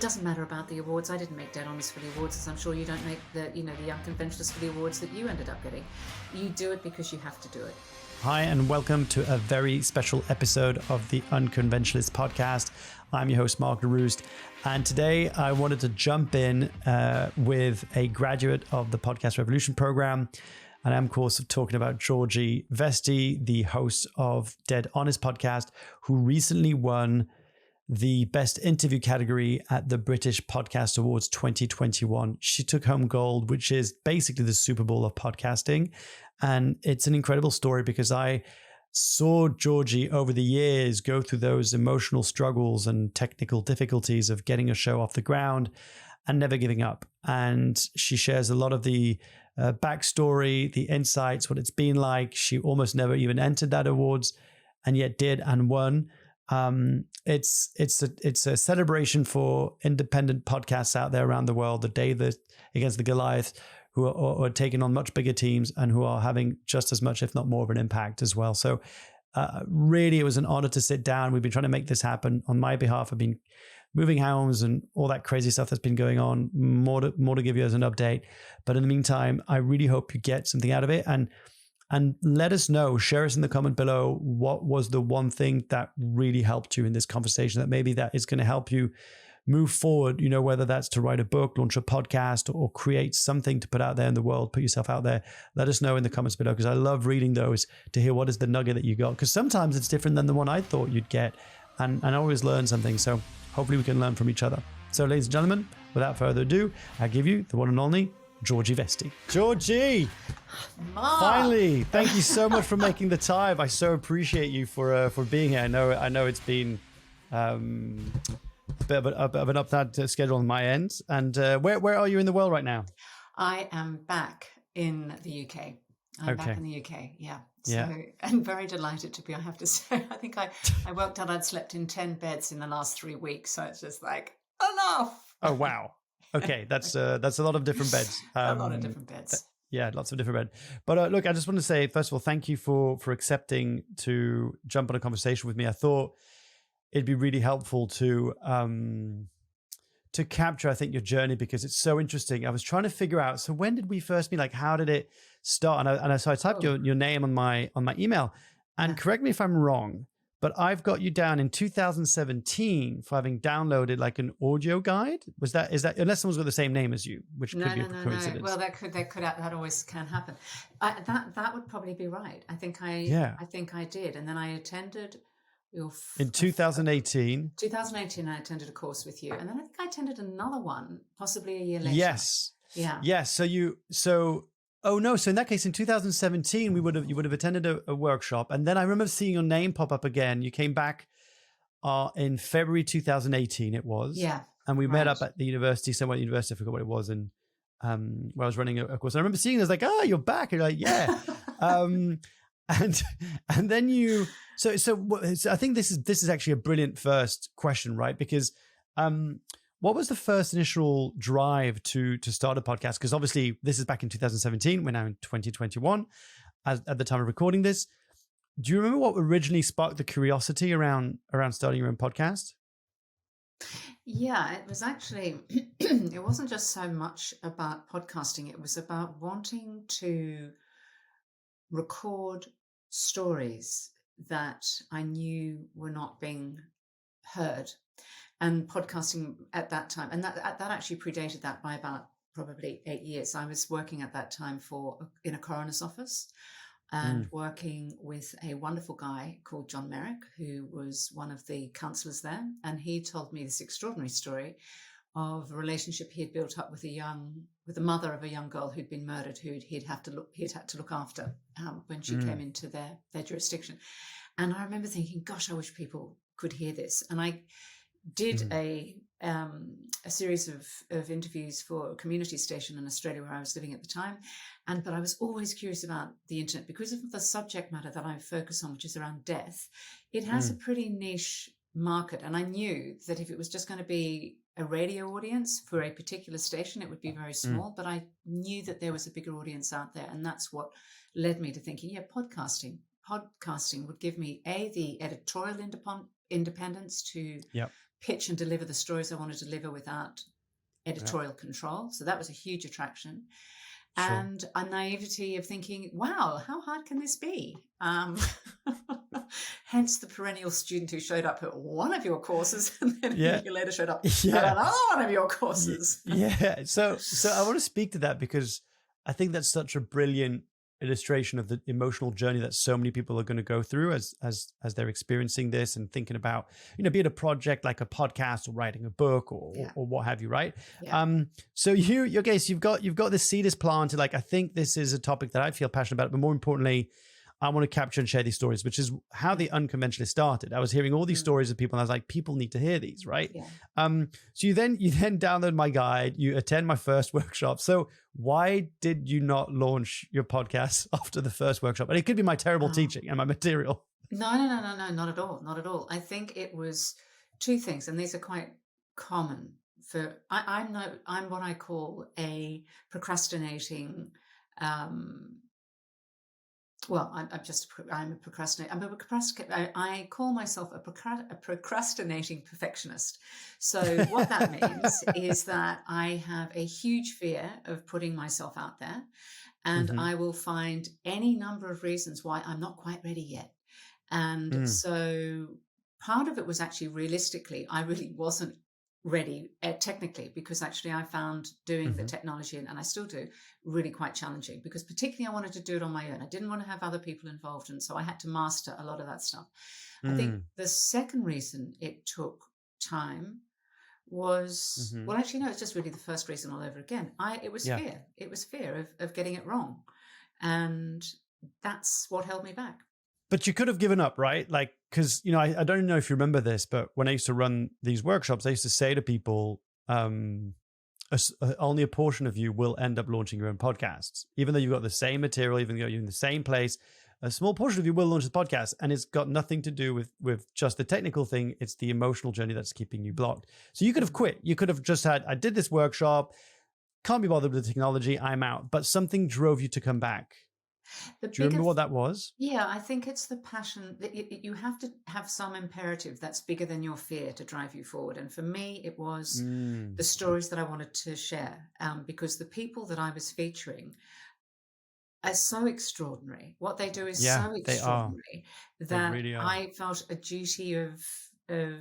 it doesn't matter about the awards. I didn't make dead honest for the awards, as I'm sure you don't make the Unconventionalists for the awards that you ended up getting. You do it because you have to do it. Hi, and welcome to a very special episode of the Unconventionalists podcast. I'm your host, Mark Leruste, and today I wanted to jump in with a graduate of the Podcast Revolution program. And I'm, of course, talking about Georgie Vestey, the host of Dead Honest podcast, who recently won the Best Interview category at the British Podcast Awards 2021. She took home gold, which is basically the Super Bowl of podcasting. And it's an incredible story because I saw Georgie over the years go through those emotional struggles and technical difficulties of getting a show off the ground and never giving up. And she shares a lot of the backstory, the insights, what it's been like. She almost never even entered that awards and yet did and won. It's a celebration for independent podcasts out there around the world, the day that against the Goliath, who are taking on much bigger teams and who are having just as much, if not more of an impact as well. So really, it was an honor to sit down. We've been trying to make this happen on my behalf. I've been moving homes and all that crazy stuff that's been going on. More to give you as an update. But in the meantime, I really hope you get something out of it. And let us know, share us in the comment below, what was the one thing that really helped you in this conversation that maybe that is going to help you move forward, whether that's to write a book, launch a podcast, or create something to put out there in the world, put yourself out there. Let us know in the comments below, because I love reading those to hear what is the nugget that you got, because sometimes it's different than the one I thought you'd get. And I always learn something. So hopefully we can learn from each other. So ladies and gentlemen, without further ado, I give you the one and only Georgie Vestey. Georgie, finally, thank you so much for making the time. I so appreciate you for being here. I know it's been a bit of an uptight schedule on my end. And where are you in the world right now? I am back in the UK. I'm back in the UK, yeah. So yeah. I'm very delighted to be, I have to say. I think I worked out I'd slept in 10 beds in the last 3 weeks. So it's just like, enough. Oh, wow. Okay, that's a lot of different beds. A lot of different beds. Yeah, lots of different beds. But look, I just want to say, first of all, thank you for accepting to jump on a conversation with me. I thought it'd be really helpful to capture, I think, your journey, because it's so interesting. I was trying to figure out, so when did we first meet? Like, how did it start? So I typed your name on my email, and correct me if I'm wrong, but I've got you down in 2017 for having downloaded like an audio guide. Is that unless someone's got the same name as you, which could be a coincidence? Well, that always can happen. That would probably be right. I think I did, and then I attended. In 2018. 2018, I attended a course with you, and then I think I attended another one, possibly a year later. Yes. Yeah. Yes. So in that case, in 2017, you would have attended a workshop, and then I remember seeing your name pop up again. You came back in February 2018. It was. Yeah. And we met up at the university, somewhere at the university. I forgot what it was, and where I was running a course. I remember seeing it. I was like, "Oh, you're back!" And you're like, "Yeah." And then you so I think this is actually a brilliant first question, right? Because what was the first initial drive to start a podcast? Because obviously this is back in 2017. We're now in 2021 at the time of recording this. Do you remember what originally sparked the curiosity around starting your own podcast? Yeah, it was actually, it wasn't just so much about podcasting. It was about wanting to record stories that I knew were not being heard. And podcasting at that time, and that actually predated that by about probably 8 years. I was working at that time in a coroner's office and working with a wonderful guy called John Merrick, who was one of the counsellors there. And he told me this extraordinary story of a relationship he had built up with the mother of a young girl who'd been murdered, he'd had to look after when she came into their jurisdiction. And I remember thinking, gosh, I wish people could hear this. And I did a series of interviews for a community station in Australia where I was living at the time. But I was always curious about the internet because of the subject matter that I focus on, which is around death. It has a pretty niche market. And I knew that if it was just going to be a radio audience for a particular station, it would be very small. But I knew that there was a bigger audience out there. And that's what led me to thinking, podcasting would give me the editorial independence to pitch and deliver the stories I want to deliver without editorial control. So that was a huge attraction. Sure. And a naivety of thinking, wow, how hard can this be? Hence the perennial student who showed up at one of your courses and then a year later showed up at another one of your courses. Yeah. So I want to speak to that, because I think that's such a brilliant illustration of the emotional journey that so many people are going to go through as they're experiencing this and thinking about, be it a project like a podcast or writing a book or what have you, right? Yeah. So your case, you've got this seed is planted. Like, I think this is a topic that I feel passionate about, but more importantly, I want to capture and share these stories, which is how the Unconventionalists started. I was hearing all these stories of people, and I was like, people need to hear these, right? Yeah. So you then download my guide, you attend my first workshop. So why did you not launch your podcast after the first workshop? And it could be my terrible teaching and my material. No, not at all. Not at all. I think it was two things, and these are quite common for, I'm what I call a procrastinating, I'm a procrastinator. I call myself a procrastinating perfectionist. So what that means is that I have a huge fear of putting myself out there, and I will find any number of reasons why I'm not quite ready yet. And so part of it was actually, realistically, I really wasn't ready technically, because actually I found doing the technology, and I still do, really quite challenging, because particularly I wanted to do it on my own. I didn't want to have other people involved, and so I had to master a lot of that stuff. I think the second reason it took time was, well, actually, no, it's just really the first reason all over again. It was fear. It was fear of getting it wrong. And that's what held me back. But you could have given up, right? Like, because, I don't know if you remember this, but when I used to run these workshops, I used to say to people, only a portion of you will end up launching your own podcasts. Even though you've got the same material, even though you're in the same place, a small portion of you will launch the podcast. And it's got nothing to do with just the technical thing. It's the emotional journey that's keeping you blocked. So you could have quit. You could have just had, I did this workshop, can't be bothered with the technology, I'm out. But something drove you to come back. Do you remember what that was? Yeah, I think it's the passion that you have to have some imperative that's bigger than your fear to drive you forward. And for me, it was the stories that I wanted to share, because the people that I was featuring are so extraordinary. What they do is so extraordinary that really I felt a duty of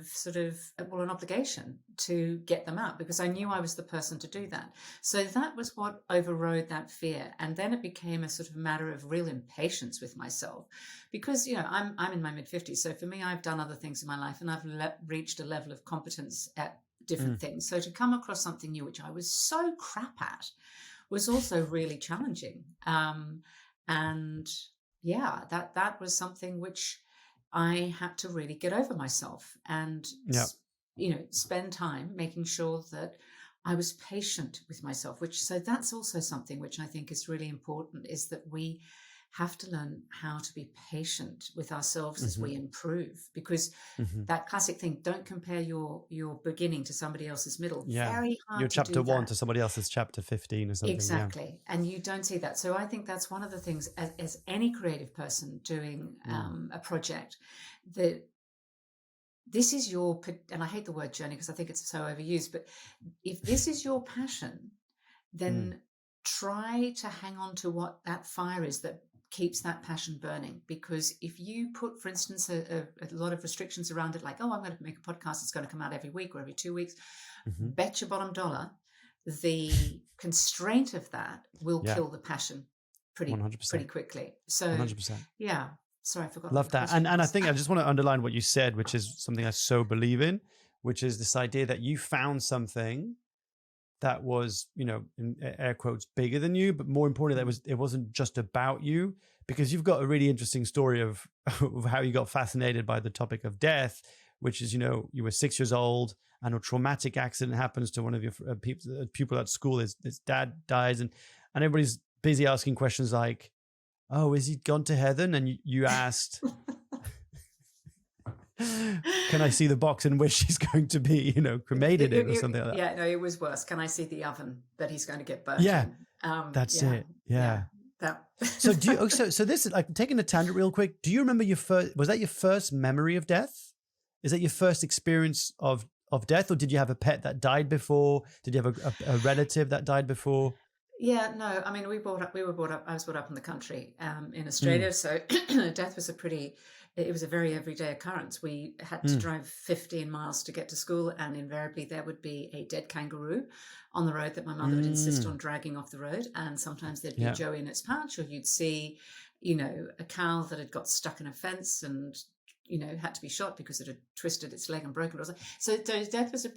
sort of, well, an obligation to get them out, because I knew I was the person to do that. So that was what overrode that fear. And then it became a sort of matter of real impatience with myself, because, I'm in my mid-50s. So for me, I've done other things in my life, and I've reached a level of competence at different things. So to come across something new, which I was so crap at, was also really challenging. And yeah, that was something which I had to really get over myself and, spend time making sure that I was patient with myself, so that's also something which I think is really important, is that we have to learn how to be patient with ourselves as we improve, because that classic thing, don't compare your beginning to somebody else's middle. Very hard. Your chapter 1 to somebody else's chapter 15 or something. Exactly. And you don't see that. So I think that's one of the things, as any creative person doing a project, that this is your, and I hate the word journey because I think it's so overused, but if this is your passion, then try to hang on to what that fire is that keeps that passion burning. Because if you put, for instance, a lot of restrictions around it, like, oh, I'm going to make a podcast, it's going to come out every week or every 2 weeks, bet your bottom dollar the constraint of that will kill the passion pretty quickly. So 100%. Yeah. Sorry, I forgot. Love that. And I think I just want to underline what you said, which is something I so believe in, which is this idea that you found something that was, in air quotes, bigger than you, but more importantly, it wasn't just about you, because you've got a really interesting story of how you got fascinated by the topic of death, which is, you were 6 years old and a traumatic accident happens to one of your pupil at school. His dad dies, and everybody's busy asking questions like, oh, is he gone to heaven? And you asked, can I see the box in which he's going to be, cremated in or something like that? Yeah, no, it was worse. Can I see the oven that he's going to get burnt in? That's it. Yeah. So so this is like taking a tangent real quick. Do you remember was that your first memory of death? Is that your first experience of of death, or did you have a pet that died before? Did you have a relative that died before? Yeah, no, I mean, I was brought up in the country, in Mm, Australia. So death was it was a very everyday occurrence. We had to mm, drive 15 miles to get to school, and invariably there would be a dead kangaroo on the road that my mother would insist mm. on dragging off the road. And sometimes there'd be a Yeah, joey in its pouch, or you'd see, a cow that had got stuck in a fence and, had to be shot because it had twisted its leg and broken it. So death was I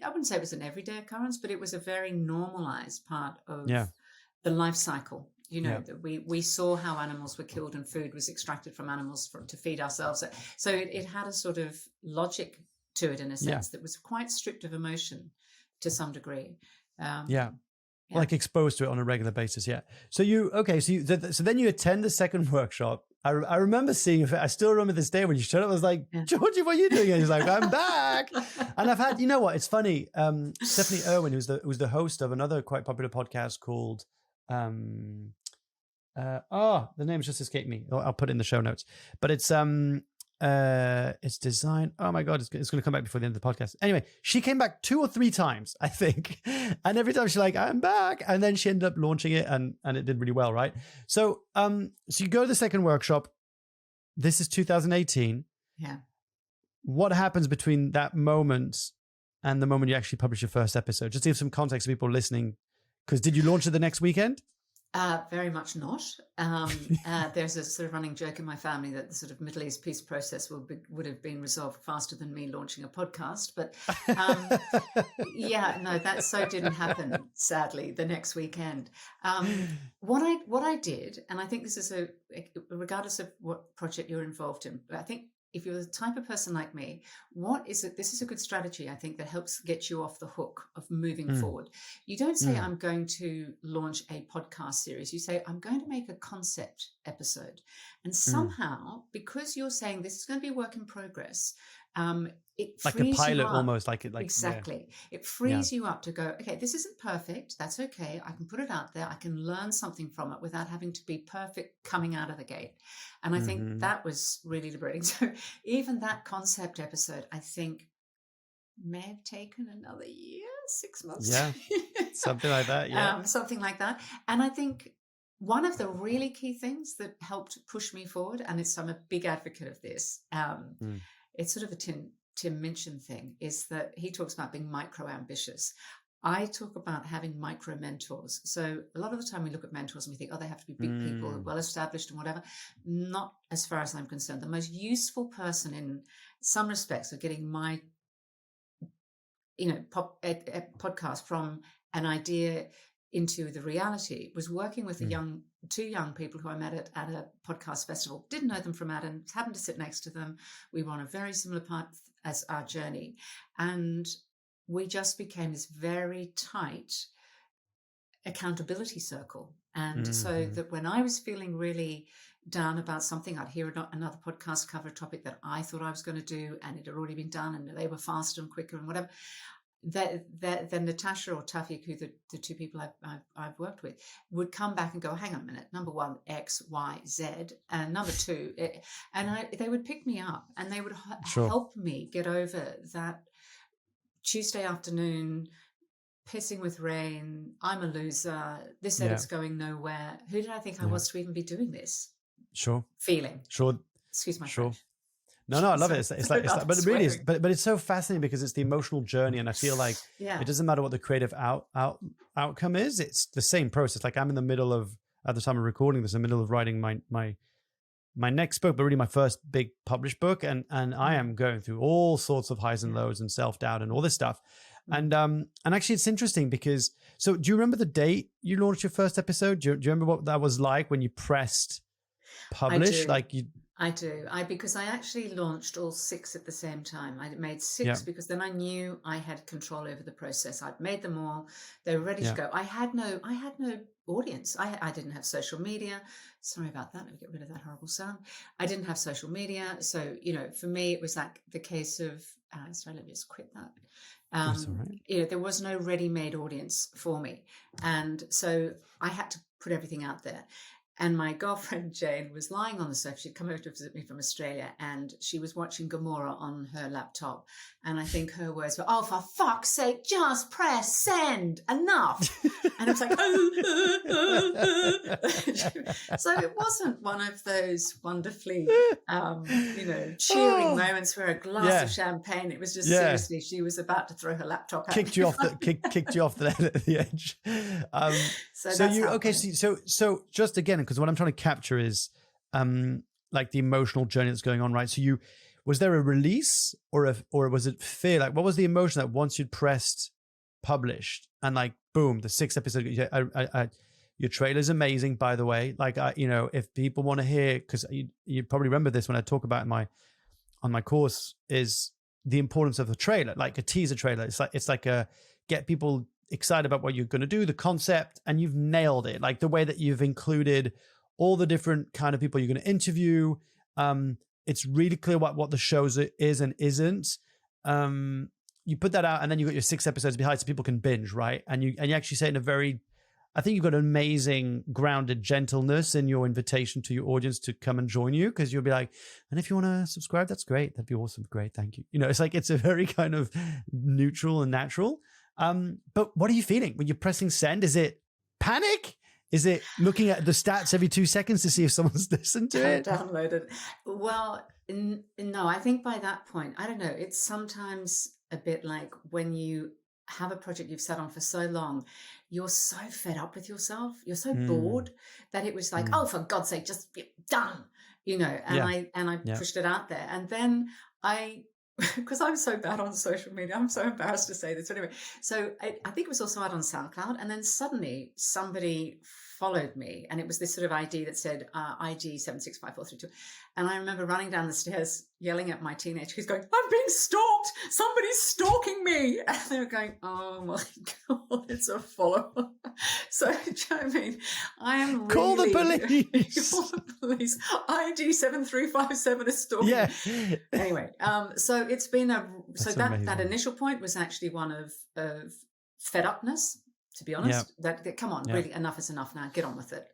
wouldn't say it was an everyday occurrence, but it was a very normalized part of yeah, the life cycle. yeah, That we saw how animals were killed and food was extracted from animals to feed ourselves. So it had a sort of logic to it, in a yeah, sense, that was quite strict of emotion to some degree. yeah. Yeah. Like exposed to it on a regular basis. Yeah. So so then you attend the second workshop. I remember seeing it. I still remember this day when you showed up. I was like, Yeah. Georgie, what are you doing? And he's like, I'm back. And I've had, you know what? It's funny. Stephanie Irwin, who's the host of another quite popular podcast called, the name's just escaped me. I'll put it in the show notes. But it's design. Oh my God, it's going to come back before the end of the podcast. Anyway, she came back 2 or 3 times, I think. And every time she's like, I'm back. And then she ended up launching it and it did really well, right? So, so you go to the second workshop. This is 2018. Yeah. What happens between that moment and the moment you actually publish your first episode? Just to give some context to people listening. Because did you launch it the next weekend? Very much not. There's a sort of running joke in my family that the sort of Middle East peace process would have been resolved faster than me launching a podcast. But yeah, no, that so didn't happen, sadly, the next weekend. What I did, and I think this is regardless of what project you're involved in, but I think if you're the type of person like me, this is a good strategy, I think, that helps get you off the hook of moving forward. You don't say, I'm going to launch a podcast series. You say, I'm going to make a concept episode. And somehow, because you're saying this is going to be a work in progress, it like frees a pilot you up. almost, like Exactly. Yeah. It frees you up to go, okay, this isn't perfect. That's okay. I can put it out there. I can learn something from it without having to be perfect coming out of the gate. And I think that was really liberating. So even that concept episode, I think, may have taken another year, 6 months. Yeah, something like that. Yeah. Something like that. And I think one of the really key things that helped push me forward, and I'm a big advocate of this, it's sort of a Tim Minchin thing, is that he talks about being micro ambitious. I talk about having micro mentors. So a lot of the time we look at mentors and we think, oh, they have to be big people, well established and whatever. Not as far as I'm concerned. The most useful person in some respects of getting my podcast from an idea into the reality was working with two young people who I met at a podcast festival. Didn't know them from Adam, happened to sit next to them. We were on a very similar path as our journey, and we just became this very tight accountability circle. And so that when I was feeling really down about something, I'd hear another podcast cover a topic that I thought I was going to do, and it had already been done, and they were faster and quicker and whatever. Then Natasha or Tafik, who the two people I've worked with, would come back and go, hang on a minute, number one, X, Y, Z, and number two, they would pick me up and they would help me get over that Tuesday afternoon, pissing with rain, I'm a loser, this edit's going nowhere, who did I think I was to even be doing this? Feeling. Excuse my French. No, I love it. It's like, but it really is. But it's so fascinating because it's the emotional journey, and I feel like it doesn't matter what the creative outcome is. It's the same process. Like I'm in the middle of, at the time of recording this, in the middle of writing my next book, but really my first big published book, and I am going through all sorts of highs and lows and self doubt and all this stuff. And actually, it's interesting because. So, do you remember the date you launched your first episode? Do you remember what that was like when you pressed publish? I do. Because I actually launched all 6 at the same time. I made 6 because then I knew I had control over the process. I'd made them all. They were ready to go. I had no audience. I didn't have social media. Sorry about that. Let me get rid of that horrible sound. I didn't have social media. So, for me, it was like the case of, sorry, let me just quit that. That's all right. There was no ready-made audience for me. And so I had to put everything out there. And my girlfriend Jane was lying on the sofa. She'd come over to visit me from Australia, and she was watching Gomorrah on her laptop. And I think her words were, "Oh, for fuck's sake, just press send, enough." And I was like, So it wasn't one of those wonderfully, cheering moments where a glass of champagne. It was just seriously, she was about to throw her laptop at kicked me. you off the edge. So just again, because what I'm trying to capture is like the emotional journey that's going on, right? So was there a release or was it fear? Like, what was the emotion that once you'd pressed published and like, boom, the 6th episode, your trailer's amazing, by the way. Like, if people want to hear, because you probably remember this when I talk about on my course, is the importance of the trailer, like a teaser trailer. It's like a get people excited about what you're going to do, the concept, and you've nailed it. Like the way that you've included all the different kind of people you're going to interview. It's really clear what the show is and isn't. You put that out, and then you got your 6 episodes behind, so people can binge, right? And you actually say in a very, I think you've got an amazing grounded gentleness in your invitation to your audience to come and join you, because you'll be like, and if you want to subscribe, that's great. That'd be awesome. Great. Thank you. It's like, it's a very kind of neutral and natural. But what are you feeling when you're pressing send? Is it panic? Is it looking at the stats every 2 seconds to see if someone's listened to it? Downloaded. Well, no, I think by that point, I don't know. It's sometimes a bit like when you have a project you've sat on for so long, you're so fed up with yourself, you're so bored that it was like, oh, for God's sake, just be done, and I pushed it out there. And then because I'm so bad on social media, I'm so embarrassed to say this. But anyway, so I think it was also out on SoundCloud, and then suddenly somebody followed me, and it was this sort of ID that said ID 765432. And I remember running down the stairs yelling at my teenager who's going, "I'm being stalked! Somebody's stalking me!" And they were going, "Oh my God, it's a follower." So, do you know what I mean? I am call really... the police. Call the police. ID 7357 is stalking. Yeah. Anyway, so it's been that initial point was actually one of fed upness, to be honest. That come on, really, enough is enough now. Get on with it.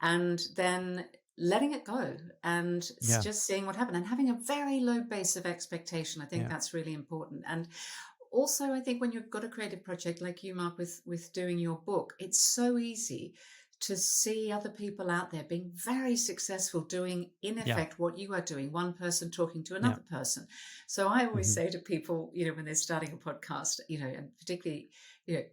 And then letting it go and just seeing what happened and having a very low base of expectation. I think that's really important. And also, I think when you've got a creative project like you, Mark, with doing your book, it's so easy to see other people out there being very successful doing, in effect, what you are doing, one person talking to another person. So I always say to people, when they're starting a podcast, and particularly,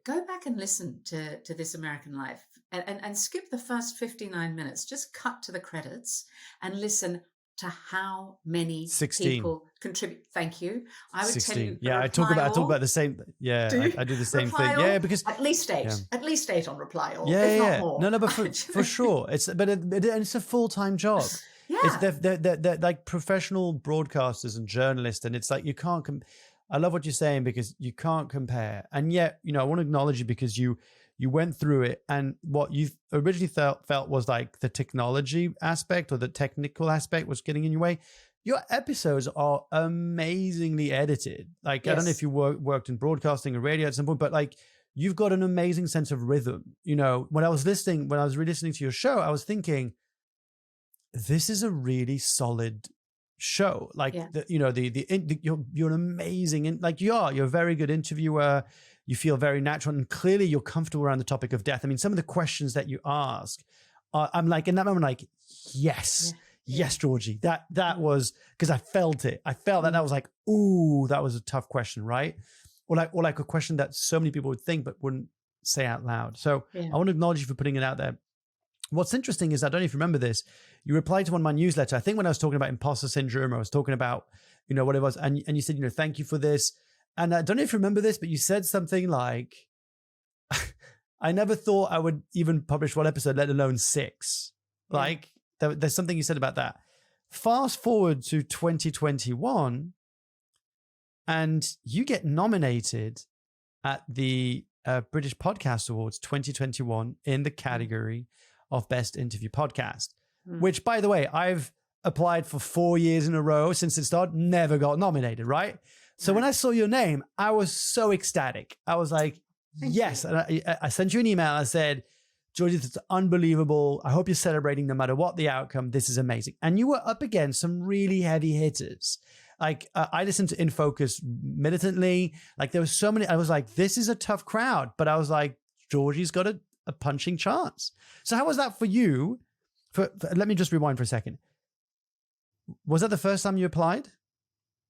go back and listen to This American Life and skip the first 59 minutes, just cut to the credits and listen to how many 16 people contribute. Thank you. I would 16. tell you. Yeah, I talk about the same. Yeah, I do the same thing. Yeah, because at least 8, at least 8 on reply all. Yeah, if not more. No, but for sure, it's a full-time job. Yeah, they're like professional broadcasters and journalists, and it's like you can't. I love what you're saying because you can't compare, and yet I want to acknowledge you because you went through it, and what you originally felt was like the technology aspect or the technical aspect was getting in your way. Your episodes are amazingly edited. Like, I don't know if you worked in broadcasting or radio at some point, but like you've got an amazing sense of rhythm. When I was re-listening to your show, I was thinking, this is a really solid show. Like, you're an amazing, like you're a very good interviewer. You feel very natural, and clearly you're comfortable around the topic of death. I mean, some of the questions that you ask, I'm like, in that moment, like, yes, Georgie, that was, because I felt it. I felt that was like, ooh, that was a tough question, right? Or like a question that so many people would think but wouldn't say out loud. So I want to acknowledge you for putting it out there. What's interesting is, I don't know if you remember this, you replied to one of my newsletters. I think when I was talking about imposter syndrome, I was talking about, what it was. And you said, thank you for this. And I don't know if you remember this, but you said something like, I never thought I would even publish one episode, let alone 6. Yeah. Like, there's something you said about that. Fast forward to 2021, and you get nominated at the British Podcast Awards 2021 in the category of Best Interview Podcast, which, by the way, I've applied for 4 years in a row since it started, never got nominated, right? So when I saw your name, I was so ecstatic. I was like, yes. And I sent you an email. I said, Georgie, this is unbelievable. I hope you're celebrating no matter what the outcome. This is amazing. And you were up against some really heavy hitters. Like I listened to In Focus militantly. Like there was so many, I was like, this is a tough crowd. But I was like, Georgie's got a punching chance. So how was that for you? Let me just rewind for a second. Was that the first time you applied?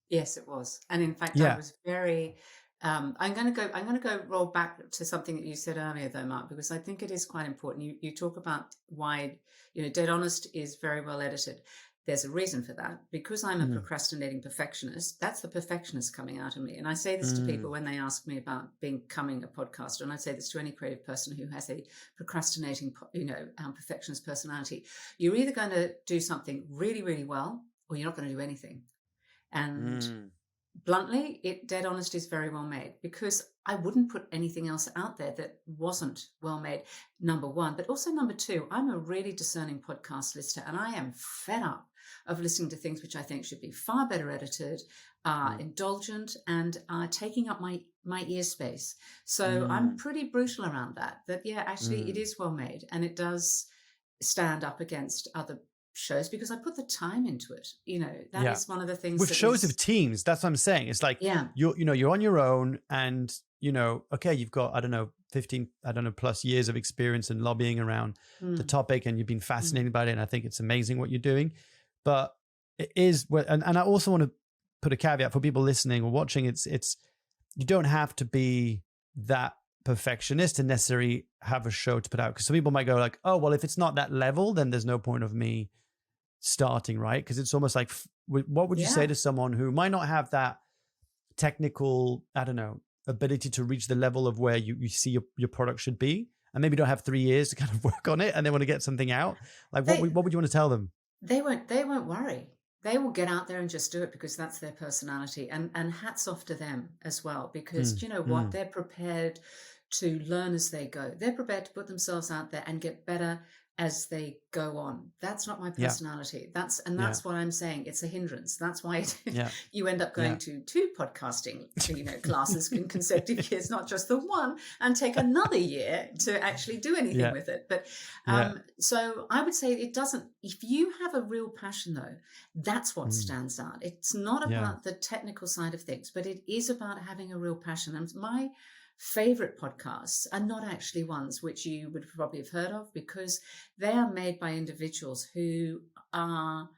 Yes, it was. And in fact, I was very, I'm going to go roll back to something that you said earlier though, Mark, because I think it is quite important. You talk about why, Dead Honest is very well edited. There's a reason for that. Because I'm a procrastinating perfectionist, that's the perfectionist coming out of me. And I say this to people when they ask me about becoming a podcaster, and I say this to any creative person who has a procrastinating, perfectionist personality. You're either going to do something really, really well, or you're not going to do anything. And bluntly, Dead Honest is very well made, because I wouldn't put anything else out there that wasn't well made, number one. But also number two, I'm a really discerning podcast listener, and I am fed up of listening to things which I think should be far better edited, indulgent, and taking up my ear space. So I'm pretty brutal around that actually it is well made, and it does stand up against other shows because I put the time into it. That is one of the things with shows of teams. That's what I'm saying. It's like you're on your own, and okay, you've got 15 plus years of experience in lobbying around the topic, and you've been fascinated by it, and I think it's amazing what you're doing. But it is, and I also want to put a caveat for people listening or watching. It's you don't have to be that perfectionist to necessarily have a show to put out, because some people might go like, oh well, if it's not that level, then there's no point of me starting, right? Because it's almost like, what would you say to someone who might not have that technical, ability to reach the level of where you see your product should be, and maybe don't have 3 years to kind of work on it, and they want to get something out? Like, what would you want to tell them? They won't worry. They will get out there and just do it because that's their personality. And hats off to them as well, because do you know what? They're prepared to learn as they go. They're prepared to put themselves out there and get better as they go on. That's not my personality. That's what I'm saying. It's a hindrance. That's why you end up going to 2 podcasting, classes in consecutive years, not just the one, and take another year to actually do anything with it. But so I would say it doesn't. If you have a real passion, though, that's what stands out. It's not about the technical side of things, but it is about having a real passion. And my favorite podcasts are not actually ones which you would probably have heard of, because they are made by individuals who are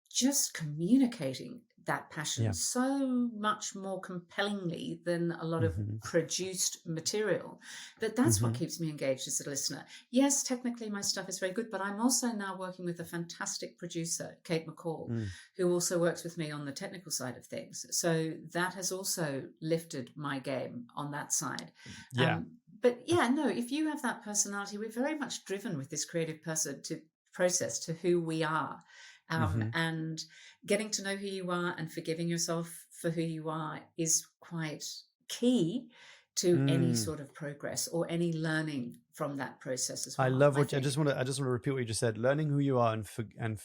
just communicating that passion so much more compellingly than a lot of produced material. But that's what keeps me engaged as a listener. Yes, technically my stuff is very good, but I'm also now working with a fantastic producer, Kate McCall, who also works with me on the technical side of things. So that has also lifted my game on that side. But if you have that personality, we're very much driven with this creative process to who we are. And getting to know who you are and forgiving yourself for who you are is quite key to any sort of progress or any learning from that process as well. I love what I just want to repeat what you just said. Learning who you are and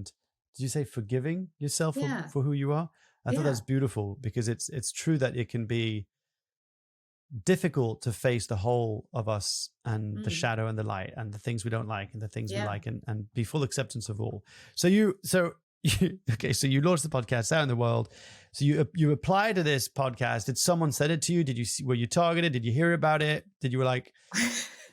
did you say forgiving yourself for who you are? I thought that's beautiful, because it's true that it can be difficult to face the whole of us and the shadow and the light and the things we don't like and the things we like, and be full acceptance of all. So you launched the podcast out in the world. So you applied to this podcast. Did someone send it to you? Were you targeted? Did you hear about it? Did you were like,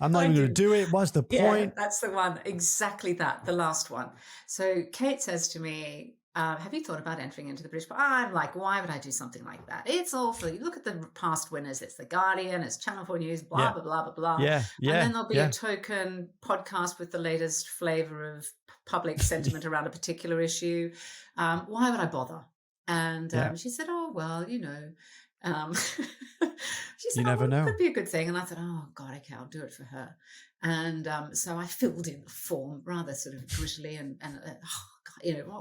I'm not even going to do it? What's the point? That's the one. Exactly that. The last one. So Kate says to me, have you thought about entering into the British? I'm like, why would I do something like that? It's awful. You look at the past winners. It's The Guardian, it's Channel 4 News, blah, blah, blah, blah, blah. And then there'll be a token podcast with the latest flavor of public sentiment around a particular issue. Why would I bother? And she said, oh, well, she said, you never know. It could be a good thing. And I thought, oh, God, okay, I'll do it for her. And so I filled in the form rather sort of brutally and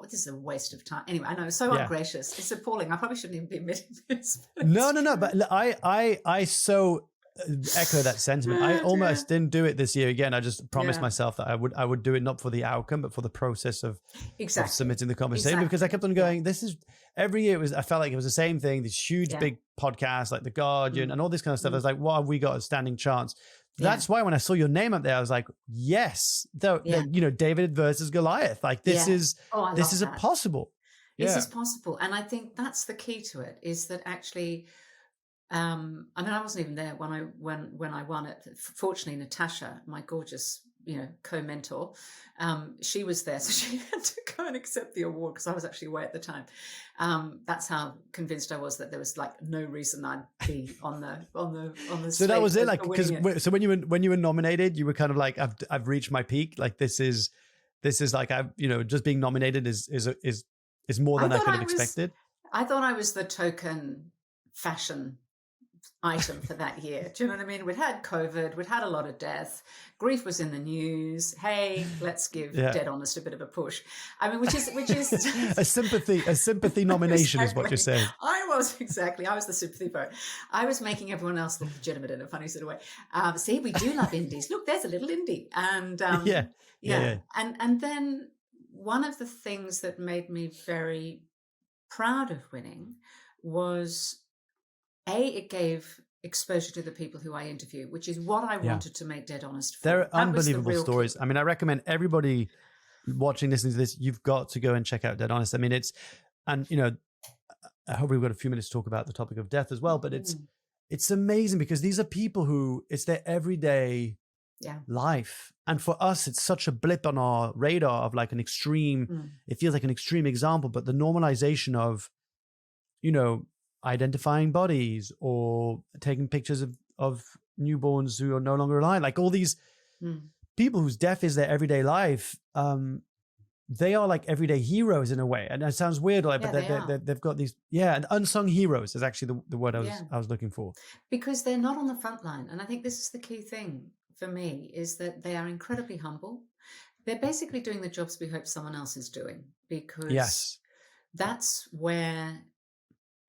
this is a waste of time. Anyway, I know, so ungracious. It's appalling. I probably shouldn't even be admitting this. No. But I so echo that sentiment. I almost didn't do it this year again. I just promised myself that I would do it not for the outcome, but for the process of submitting the conversation. Because I kept on going, this is every year. I felt like it was the same thing. These huge big podcasts like The Guardian and all this kind of stuff. I was like, what have we got a standing chance? that's why when I saw your name up there, I was like, yes, David versus Goliath. Like this is possible. This is possible. And I think that's the key to it, is that actually, I mean, I wasn't even there when I won it. Fortunately, Natasha, my gorgeous, co-mentor, she was there, so she had to go and accept the award because I was actually away at the time. That's how convinced I was that there was like no reason I'd be on the. So that was it, like, because so when you were nominated, you were kind of like, I've reached my peak. Like this is like, I've just being nominated is more than I could have expected. I thought I was the token fashion item for that year. Do you know what I mean? We'd had COVID, we'd had a lot of death, grief was in the news. Hey, let's give Dead Honest a bit of a push. I mean, which is a sympathy nomination. Exactly. Is what you're saying. I was the sympathy vote. I was making everyone else look legitimate in a funny sort of way. See, we do love indies. Look, there's a little indie. And And then one of the things that made me very proud of winning was, it gave exposure to the people who I interview, which is what I wanted to make Dead Honest for. They're unbelievable stories. I mean, I recommend everybody watching, listening to this, you've got to go and check out Dead Honest. I mean, I hope we've got a few minutes to talk about the topic of death as well, but it's amazing because these are people who, it's their everyday life. And for us, it's such a blip on our radar of like an extreme, it feels like an extreme example, but the normalization of, identifying bodies or taking pictures of newborns who are no longer alive, like all these people whose death is their everyday life, they are like everyday heroes in a way. And it sounds weird, like, but they've got these, and unsung heroes is actually the word I was looking for. Because they're not on the front line. And I think this is the key thing for me, is that they are incredibly humble. They're basically doing the jobs we hope someone else is doing, because that's where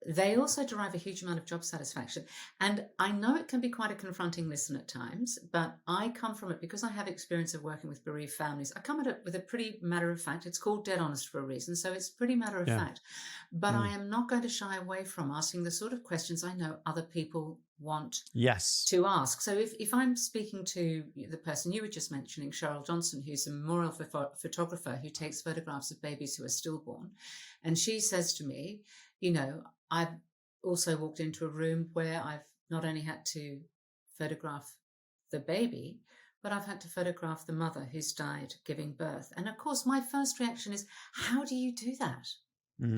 they also derive a huge amount of job satisfaction. And I know it can be quite a confronting listen at times, but I come from it because I have experience of working with bereaved families. I come at it with a pretty matter of fact. It's called Dead Honest for a reason, so it's pretty matter of fact. But I am not going to shy away from asking the sort of questions I know other people want to ask. So if I'm speaking to the person you were just mentioning, Cheryl Johnson, who's a memorial photographer who takes photographs of babies who are stillborn, and she says to me, I've also walked into a room where I've not only had to photograph the baby, but I've had to photograph the mother who's died giving birth. And of course, my first reaction is, how do you do that?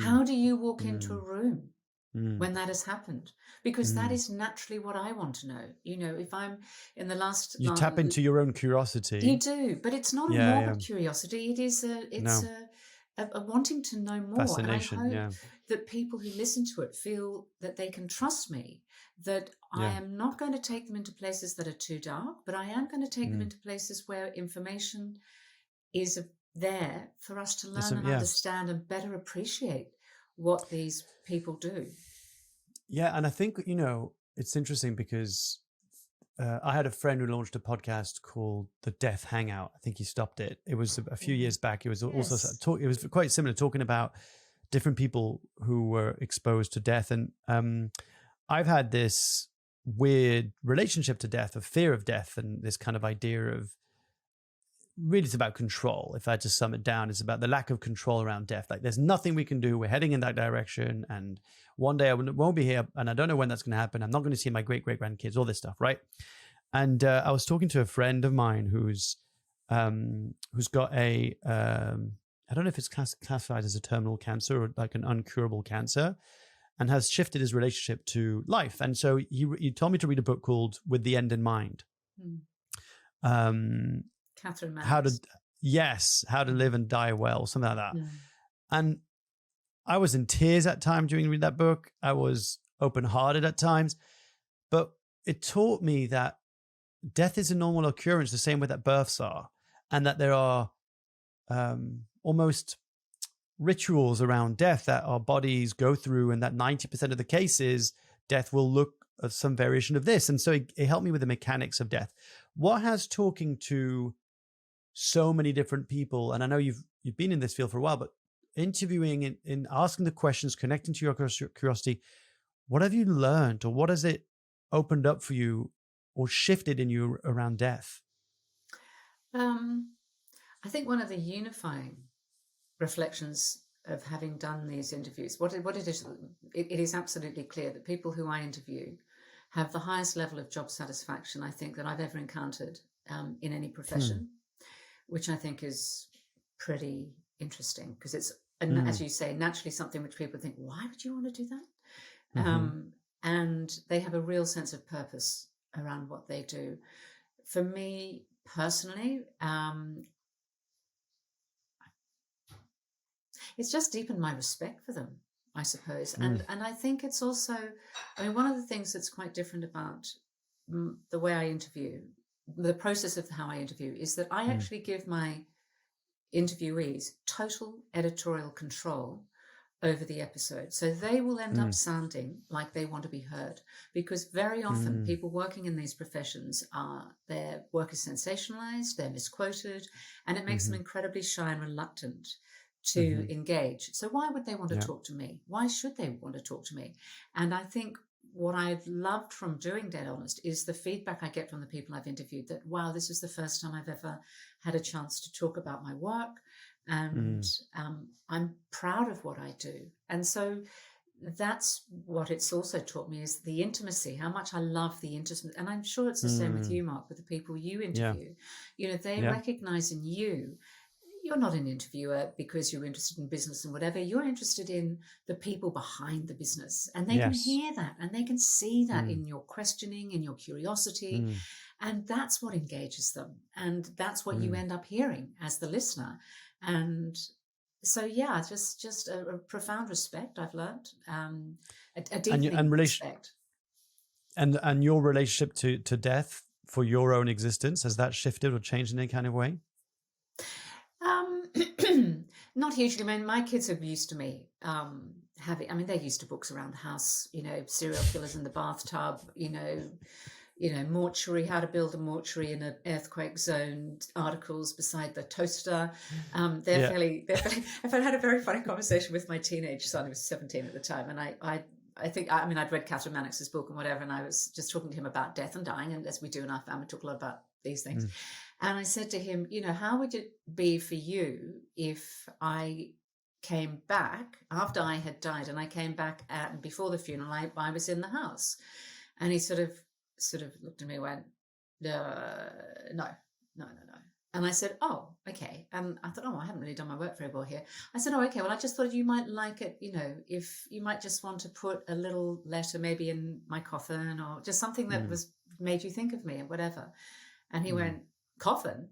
How do you walk into a room when that has happened? Because that is naturally what I want to know. If I'm in the last... You tap into your own curiosity. You do, but it's not a morbid curiosity. It is a wanting to know more. Fascination, and I hope that people who listen to it feel that they can trust me, that I am not going to take them into places that are too dark, but I am going to take them into places where information is there for us to learn and understand and better appreciate what these people do. Yeah, and I think, it's interesting because I had a friend who launched a podcast called The Death Hangout. I think he stopped it. It was a few years back. It was also it was quite similar, talking about different people who were exposed to death. And I've had this weird relationship to death, of fear of death, and this kind of idea of, really it's about control. If I had to sum it down, it's about the lack of control around death. Like there's nothing we can do. We're heading in that direction. And one day I won't be here, and I don't know when that's going to happen. I'm not going to see my great-great-grandkids, all this stuff, right? And I was talking to a friend of mine who's got a, I don't know if it's classified as a terminal cancer or like an uncurable cancer, and has shifted his relationship to life. And so he told me to read a book called With the End in Mind. Catherine Mannix. How to Live and Die Well, something like that. And I was in tears at times during reading that book. I was open-hearted at times, but it taught me that death is a normal occurrence, the same way that births are, and that there are almost rituals around death that our bodies go through, and that 90% of the cases, death will look at some variation of this. And so it helped me with the mechanics of death. What has talking to so many different people, and I know you've been in this field for a while, but interviewing and asking the questions, connecting to your curiosity, what have you learned, or what has it opened up for you or shifted in you around death? I think one of the unifying reflections of having done these interviews, what it is, it is absolutely clear that people who I interview have the highest level of job satisfaction, I think, that I've ever encountered in any profession, which I think is pretty interesting, because it's, as you say, naturally something which people think, why would you want to do that? And they have a real sense of purpose around what they do. For me personally, it's just deepened my respect for them, I suppose. And I think it's also, I mean, one of the things that's quite different about the way I interview, the process of how I interview, is that I actually give my interviewees total editorial control over the episode. So they will end up sounding like they want to be heard, because very often people working in these professions their work is sensationalized, they're misquoted, and it makes them incredibly shy and reluctant to engage. So why would they want to talk to me? Why should they want to talk to me? And I think what I've loved from doing Dead Honest is the feedback I get from the people I've interviewed, that, wow, this is the first time I've ever had a chance to talk about my work. And I'm proud of what I do. And so that's what it's also taught me, is the intimacy, how much I love the intimacy. And I'm sure it's the same with you, Mark, with the people you interview. You know, they recognize in you, you're not an interviewer because you're interested in business and whatever. You're interested in the people behind the business, and they can hear that, and they can see that in your questioning, in your curiosity. And that's what engages them. And that's what you end up hearing as the listener. And so, yeah, just a profound respect I've learned, a deepening respect. And your relationship to death for your own existence, has that shifted or changed in any kind of way? Not hugely. I mean, my kids are used to me they're used to books around the house, you know, serial killers in the bathtub, you know, mortuary, how to build a mortuary in an earthquake zone, articles beside the toaster. They're fairly, I've had a very funny conversation with my teenage son, who was 17 at the time. And I'd read Catherine Mannix's book and whatever, and I was just talking to him about death and dying. And as we do in our family, talk a lot about these things. And I said to him, you know, how would it be for you if I came back after I had died, and I came back before the funeral, I was in the house? And he sort of looked at me and went, no. And I said, oh, okay. And I thought, I haven't really done my work very well here. I said, oh, okay, well, I just thought you might like it, you know, if you might just want to put a little letter maybe in my coffin, or just something that made you think of me and whatever. And he went, coffin?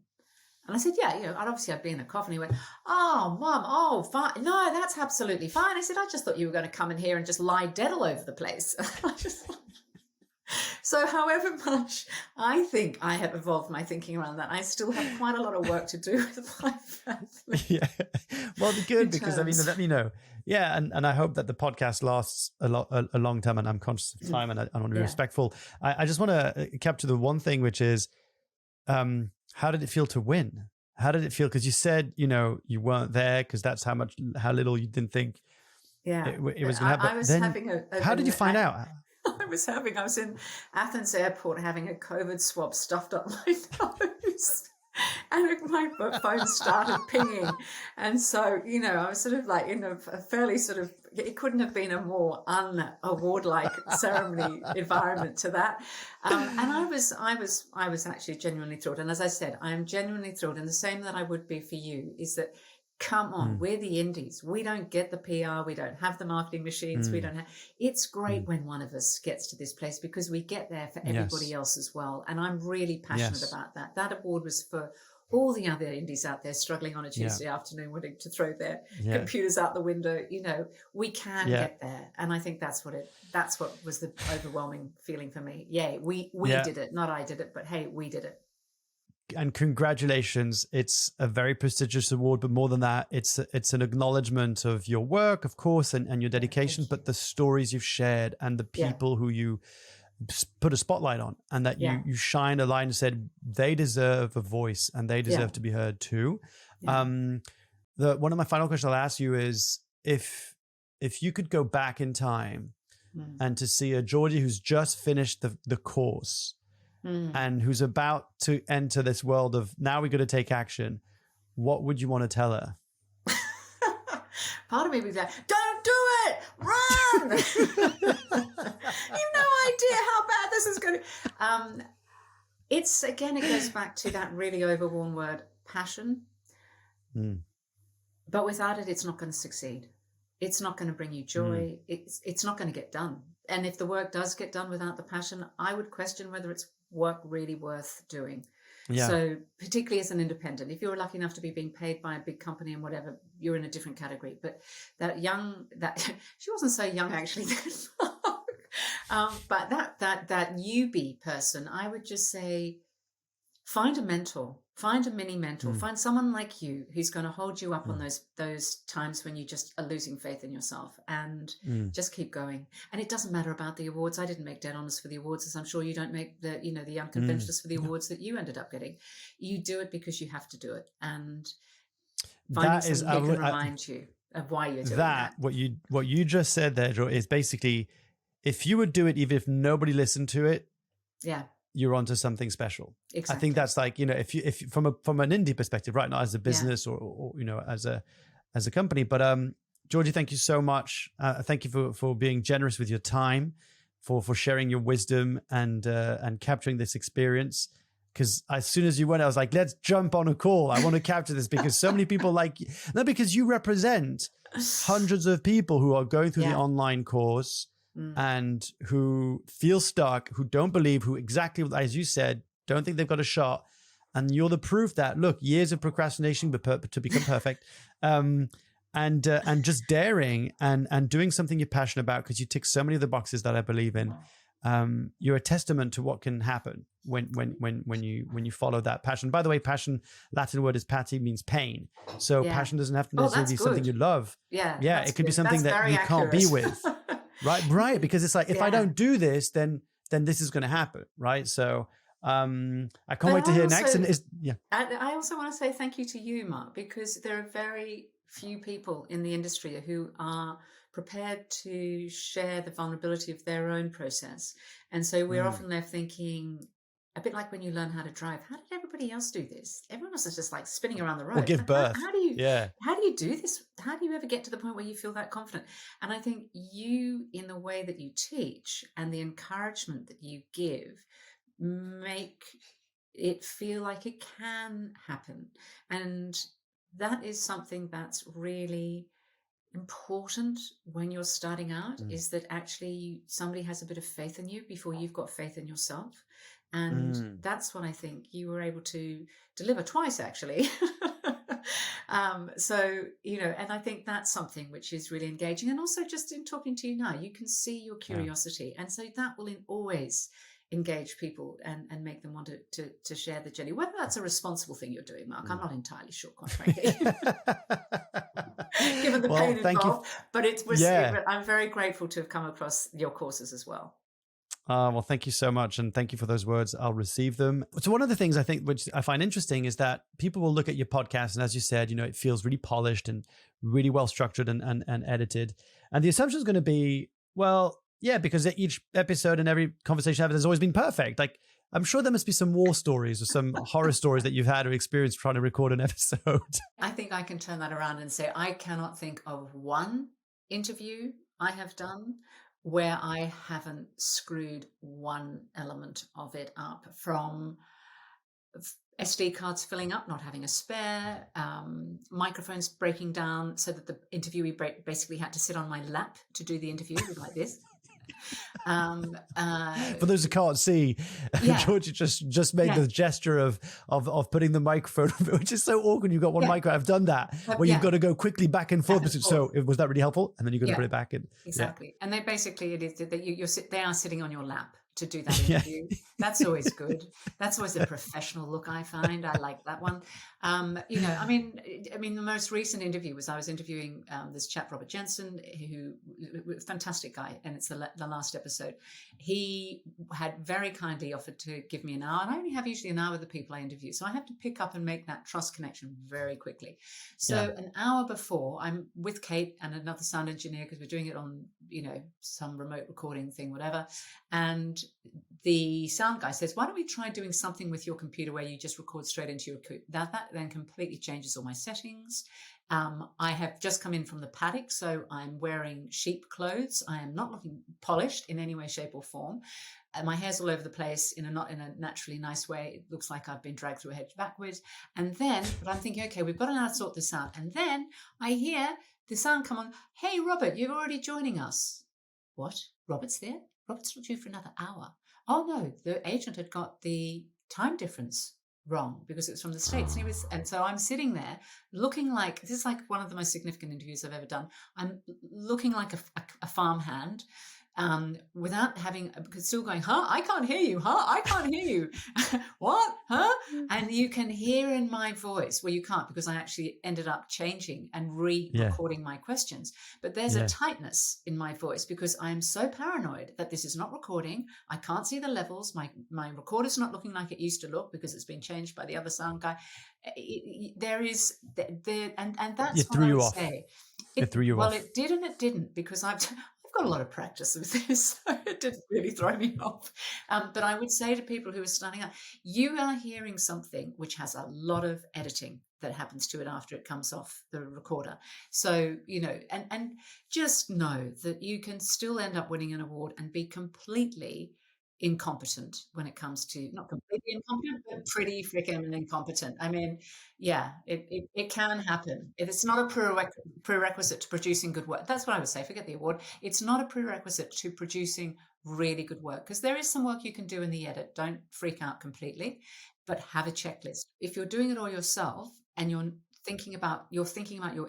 And I said, yeah, you know, I'd be in a coffin. He went, oh, Mum, oh, fine. No, that's absolutely fine. I said, I just thought you were going to come in here and just lie dead all over the place. So however much I think I have evolved my thinking around that, I still have quite a lot of work to do with my family. Yeah. Well, good, because let me know. Yeah. And I hope that the podcast lasts a long time, and I'm conscious of time, and I want to be respectful. I just want to capture the one thing, which is, how did it feel to win? How did it feel? Because you said, you know, you weren't there because that's how little you didn't think it was going to happen. How did you find out? I was in Athens airport having a COVID swab stuffed up my nose, and my phone started pinging. And so, you know, I was sort of like in a fairly sort of, it couldn't have been a more un-award-like ceremony environment to that. And I was actually genuinely thrilled. And as I said, I am genuinely thrilled. And the same that I would be for you is that, come on, we're the indies. We don't get the PR. We don't have the marketing machines. It's great when one of us gets to this place, because we get there for everybody else as well. And I'm really passionate about that. That award was for all the other indies out there struggling on a Tuesday afternoon, wanting to throw their computers out the window. You know, we can get there. And I think that's what was the overwhelming feeling for me. Yay, we did it. Not I did it, but hey, we did it. And congratulations. It's a very prestigious award, but more than that, it's an acknowledgement of your work, of course, and your dedication, but the stories you've shared and the people who you put a spotlight on, and that you shine a light and said they deserve a voice and they deserve to be heard too. One of my final questions I'll ask you is, if you could go back in time and to see a Georgie who's just finished the course, and who's about to enter this world of now we got to take action, what would you want to tell her? Part of me would be like, don't do it, run. You've no idea how bad this is going to. It's, again, it goes back to that really overworn word, passion. But without it, it's not going to succeed. It's not going to bring you joy. It's not going to get done. And if the work does get done without the passion, I would question whether it's work really worth doing. Yeah. So particularly as an independent, if you're lucky enough to be being paid by a big company and whatever, you're in a different category. But she wasn't so young actually. But that newbie person, I would just say, find a mentor, find a mini mentor, find someone like you who's going to hold you up on those times when you just are losing faith in yourself, and just keep going. And it doesn't matter about the awards. I didn't make dead honors for the awards, as I'm sure you don't make the Unconventionalists for the awards that you ended up getting. You do it because you have to do it, and finding someone who can remind you of why you're doing that. What you just said there, Joe, is basically, if you would do it even if nobody listened to it, you're onto something special. Exactly. I think that's like, if from an indie perspective, right, not as a business or as a company. But Georgie, thank you so much. Thank you for being generous with your time, for sharing your wisdom and capturing this experience. Because as soon as you went, I was like, let's jump on a call. I want to capture this because so many people because you represent hundreds of people who are going through the online course and who feel stuck, who don't believe, who exactly, as you said, don't think they've got a shot. And you're the proof that, look, years of procrastination to become perfect, and just daring and doing something you're passionate about because you tick so many of the boxes that I believe in. You're a testament to what can happen when you follow that passion. By the way, passion, Latin word is pati, means pain. So passion doesn't have to necessarily be something you love. Yeah, it could be something that you can't be with. Right. Because it's like, if I don't do this, then this is going to happen. Right. So I can't wait to hear next. And I also want to say thank you to you, Mark, because there are very few people in the industry who are prepared to share the vulnerability of their own process. And so we're often left thinking, a bit like when you learn how to drive, how did everybody else do this? Everyone else is just like spinning around the road. Or give birth. How do you do this? How do you ever get to the point where you feel that confident? And I think you, in the way that you teach and the encouragement that you give, make it feel like it can happen. And that is something that's really important when you're starting out, is that actually somebody has a bit of faith in you before you've got faith in yourself. And that's what I think you were able to deliver twice, actually. And I think that's something which is really engaging. And also just in talking to you now, you can see your curiosity. And so that will always engage people and make them want to share the journey. Whether that's a responsible thing you're doing, Mark, I'm not entirely sure, quite frankly, given the pain involved. But I'm very grateful to have come across your courses as well. Well, thank you so much. And thank you for those words. I'll receive them. So one of the things I think, which I find interesting, is that people will look at your podcast. And as you said, it feels really polished and really well structured and edited. And the assumption is going to be, well, yeah, because each episode and every conversation I've had has always been perfect. Like, I'm sure there must be some war stories or some horror stories that you've had or experienced trying to record an episode. I think I can turn that around and say, I cannot think of one interview I have done where I haven't screwed one element of it up, from SD cards filling up, not having a spare, microphones breaking down so that the interviewee basically had to sit on my lap to do the interview like this. For those who can't see, Georgie just made the gesture of putting the microphone, which is so awkward. You've got one microphone. I've done that where you've got to go quickly back and forth. So was that really helpful? And then you've got to put it back in. Exactly. And they basically, it is that they are sitting on your lap to do that interview. That's always good. That's always a professional look, I find. I like that one. I mean, the most recent interview was I was interviewing this chap, Robert Jensen, who fantastic guy, and it's the last episode. He had very kindly offered to give me an hour, and I only have usually an hour with the people I interview, so I have to pick up and make that trust connection very quickly. So an hour before, I'm with Kate and another sound engineer because we're doing it on some remote recording thing, whatever, and the sound guy says, why don't we try doing something with your computer where you just record straight into your computer? That then completely changes all my settings. I have just come in from the paddock, so I'm wearing sheep clothes. I am not looking polished in any way, shape or form. My hair's all over the place not in a naturally nice way. It looks like I've been dragged through a hedge backwards. And then, but I'm thinking, okay, we've got to now sort this out. And then I hear the sound come on. Hey, Robert, you're already joining us. What? Robert's there? Robert's not due for another hour. Oh no, the agent had got the time difference wrong because it's from the States. And so I'm sitting there looking like, this is like one of the most significant interviews I've ever done. I'm looking like a farmhand. Without having, still going, huh? I can't hear you, huh? I can't hear you. What? Huh? And you can hear in my voice, well, you can't because I actually ended up changing and re-recording my questions. But there's a tightness in my voice because I'm so paranoid that this is not recording. I can't see the levels. My recorder's not looking like it used to look because it's been changed by the other sound guy. There is, and that's it threw you off. It threw you off. Well, it did and it didn't because I've got a lot of practice with this, so it didn't really throw me off. But I would say to people who are starting out, you are hearing something which has a lot of editing that happens to it after it comes off the recorder. So, and just know that you can still end up winning an award and be completely incompetent when it comes to, not completely incompetent, but pretty freaking incompetent. I mean, yeah, it can happen. It's not a prerequisite to producing good work. That's what I would say. Forget the award. It's not a prerequisite to producing really good work because there is some work you can do in the edit. Don't freak out completely, but have a checklist. If you're doing it all yourself and you're thinking about your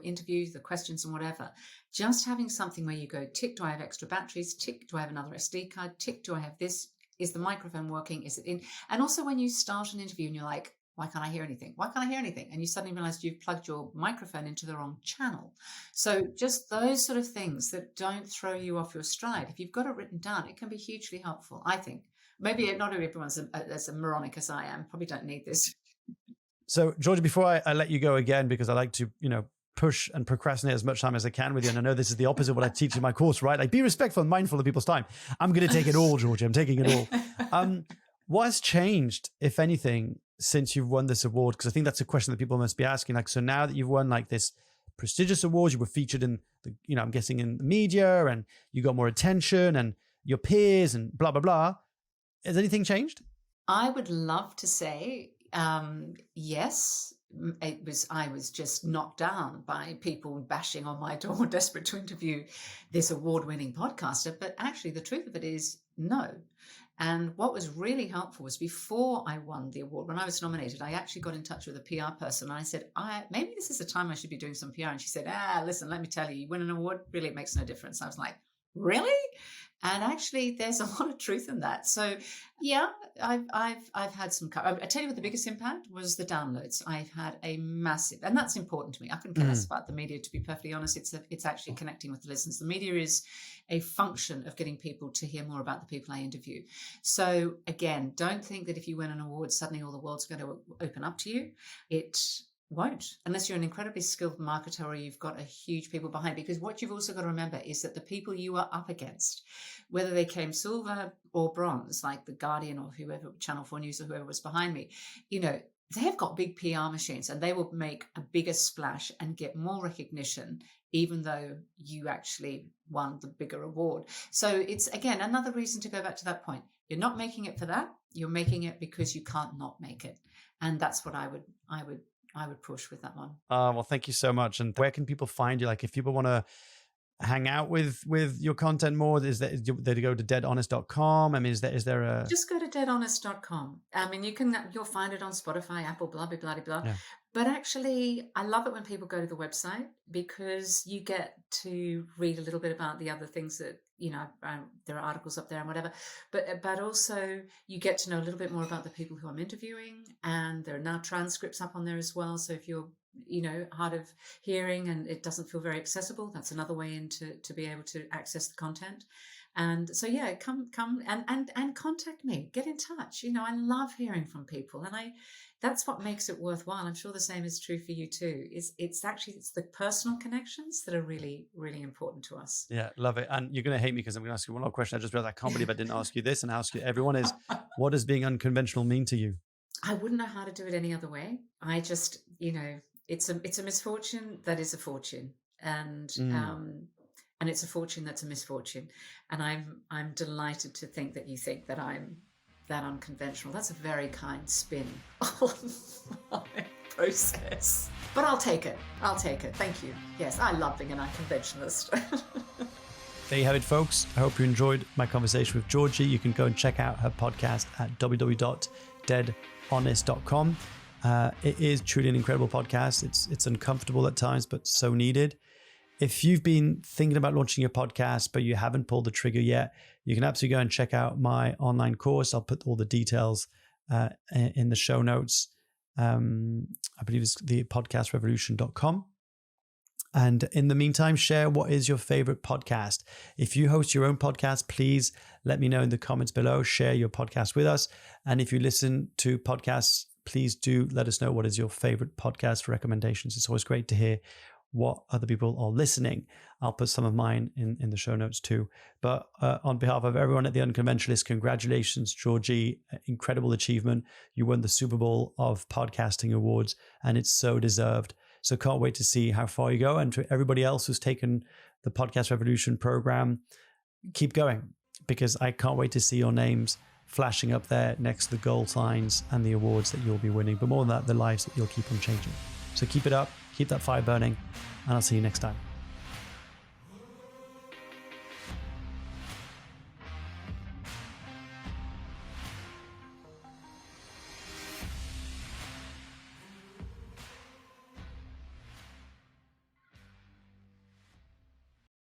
interviews, the questions and whatever, just having something where you go, tick, do I have extra batteries? Tick, do I have another SD card? Tick, do I have this? Is the microphone working? Is it in? And also when you start an interview and you're like, why can't I hear anything? Why can't I hear anything? And you suddenly realize you've plugged your microphone into the wrong channel. So just those sort of things that don't throw you off your stride. If you've got it written down, it can be hugely helpful, I think. Maybe not everyone's as moronic as I am. Probably don't need this. So, Georgie, before I let you go again, because I like to, push and procrastinate as much time as I can with you. And I know this is the opposite of what I teach in my course, right? Like, be respectful and mindful of people's time. I'm going to take it all, Georgie. I'm taking it all. What has changed, if anything, since you've won this award? Because I think that's a question that people must be asking. Like, so now that you've won like this prestigious award, you were featured in the, I'm guessing in the media, and you got more attention and your peers and blah, blah, blah. Has anything changed? I would love to say yes. I was just knocked down by people bashing on my door, desperate to interview this award-winning podcaster. But actually, the truth of it is no. And what was really helpful was before I won the award, when I was nominated, I actually got in touch with a PR person. And I said, maybe this is the time I should be doing some PR. And she said, listen, let me tell you win an award, really, it makes no difference. I was like, really? And actually, there's a lot of truth in that. So, yeah, I've had some. I tell you what, the biggest impact was the downloads. I've had a massive, and that's important to me. I couldn't care less about the media, to be perfectly honest. It's actually connecting with the listeners. The media is a function of getting people to hear more about the people I interview. So, again, don't think that if you win an award, suddenly all the world's going to open up to you. It won't, unless you're an incredibly skilled marketer or you've got a huge people behind, because what you've also got to remember is that the people you are up against, whether they came silver or bronze, like the Guardian or whoever, Channel 4 News or whoever was behind me, they've got big PR machines and they will make a bigger splash and get more recognition, even though you actually won the bigger award. So it's, again, another reason to go back to that point. You're not making it for that. You're making it because you can't not make it. And that's what I would push with that one. Well, thank you so much. And where can people find you? Like, if people want to hang out with your content more, is that they go to deadhonest.com? I mean, is there a... Just go to deadhonest.com. I mean, you'll find it on Spotify, Apple, blah, blah, blah, blah. Yeah. But actually, I love it when people go to the website because you get to read a little bit about the other things that, there are articles up there and whatever. But also you get to know a little bit more about the people who I'm interviewing, and there are now transcripts up on there as well. So if you're, hard of hearing and it doesn't feel very accessible, that's another way to be able to access the content. And so, yeah, come and contact me, get in touch. I love hearing from people. And that's what makes it worthwhile. I'm sure the same is true for you too. It's the personal connections that are really, really important to us. Yeah, love it. And you're going to hate me because I'm going to ask you one more question. I just realized I can't believe I didn't ask you this, and ask you everyone is, what does being unconventional mean to you? I wouldn't know how to do it any other way. I just, it's a misfortune that is a fortune, and it's a fortune that's a misfortune. And I'm delighted to think that you think that I'm that unconventional. That's a very kind spin on my process. But I'll take it. Thank you. Yes, I love being an unconventionalist. There you have it, folks. I hope you enjoyed my conversation with Georgie. You can go and check out her podcast at www.deadhonest.com. It is truly an incredible podcast. It's uncomfortable at times, but so needed. If you've been thinking about launching your podcast, but you haven't pulled the trigger yet, you can absolutely go and check out my online course. I'll put all the details in the show notes. I believe it's the podcastrevolution.com. And in the meantime, share what is your favorite podcast. If you host your own podcast, please let me know in the comments below. Share your podcast with us. And if you listen to podcasts, please do let us know what is your favorite podcast recommendations. It's always great to hear what other people are listening. I'll put some of mine in the show notes too. But on behalf of everyone at The Unconventionalists, congratulations, Georgie. Incredible achievement. You won the Super Bowl of Podcasting Awards, and it's so deserved. So can't wait to see how far you go. And to everybody else who's taken the Podcast Revolution program, keep going, because I can't wait to see your names flashing up there next to the gold signs and the awards that you'll be winning. But more than that, the lives that you'll keep on changing. So keep it up, keep that fire burning, and I'll see you next time.